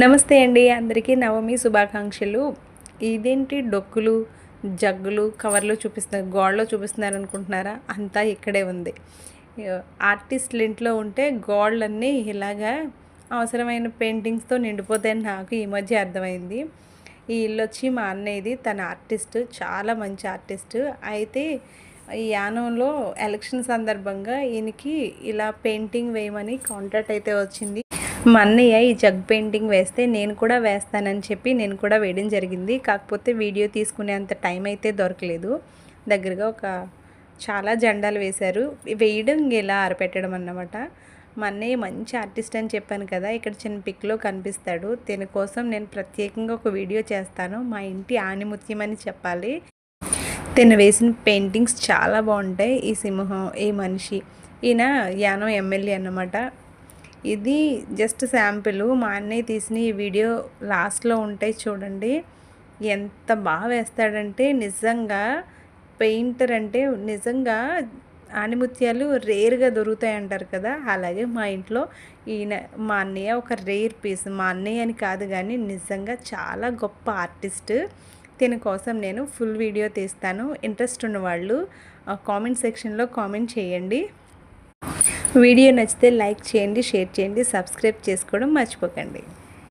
నమస్తే అండి, అందరికీ నవమి శుభాకాంక్షలు. ఇదేంటి డొక్కులు, జగ్గులు కవర్లో చూపిస్తున్నారు, గోడలో చూపిస్తున్నారు అనుకుంటున్నారా? అంతా ఇక్కడే ఉంది. ఆర్టిస్టులు ఇంట్లో ఉంటే గోడలన్నీ ఇలాగా అవసరమైన పెయింటింగ్స్తో నిండిపోతాయని నాకు ఈ మధ్య అర్థమైంది. ఈ ఇల్లు వచ్చి మా అన్నయ్యది. తన ఆర్టిస్ట్, చాలా మంచి ఆర్టిస్ట్. అయితే ఈ యానంలో ఎలక్షన్ సందర్భంగా ఈయనకి ఇలా పెయింటింగ్ వేయమని కాంట్రాక్ట్ అయితే వచ్చింది. మా అన్నయ్య ఈ జగ్ పెయింటింగ్ వేస్తే నేను కూడా వేస్తానని చెప్పి నేను కూడా వేయడం జరిగింది. కాకపోతే వీడియో తీసుకునే అంత టైం అయితే దొరకలేదు. దగ్గరగా చాలా జెండాలు వేశారు. వేయడం ఇలా ఆరపెట్టడం అన్నమాట. మా అన్నయ్య మంచి ఆర్టిస్ట్ అని చెప్పాను కదా, ఇక్కడ చిన్న పిక్లో కనిపిస్తాడు. దీని కోసం నేను ప్రత్యేకంగా ఒక వీడియో చేస్తాను. మా ఇంటి ఆణిముత్యం అని చెప్పాలి. తిను వేసిన పెయింటింగ్స్ చాలా బాగుంటాయి. ఈ సింహం, ఈ మనిషి, ఈయన యానం ఎమ్మెల్యే అన్నమాట. ఇది జస్ట్ శాంపిల్. మా అన్నయ్య తీసిన ఈ వీడియో లాస్ట్లో ఉంటాయి చూడండి. ఎంత బాగా వేస్తాడంటే నిజంగా పెయింటర్ అంటే నిజంగా ఆణిముత్యాలు రేర్గా దొరుకుతాయి అంటారు కదా, అలాగే మా ఇంట్లో మా అన్నయ్య ఒక రేర్ పీస్. మా అన్నయ్య అని కాదు కానీ నిజంగా చాలా గొప్ప ఆర్టిస్ట్. దీని కోసం నేను ఫుల్ వీడియో తీస్తాను. ఇంట్రెస్ట్ ఉన్నవాళ్ళు కామెంట్ సెక్షన్లో కామెంట్ చేయండి. వీడియో నచ్చితే లైక్ చేయండి, షేర్ చేయండి, సబ్స్క్రైబ్ చేసుకోవడం మర్చిపోకండి.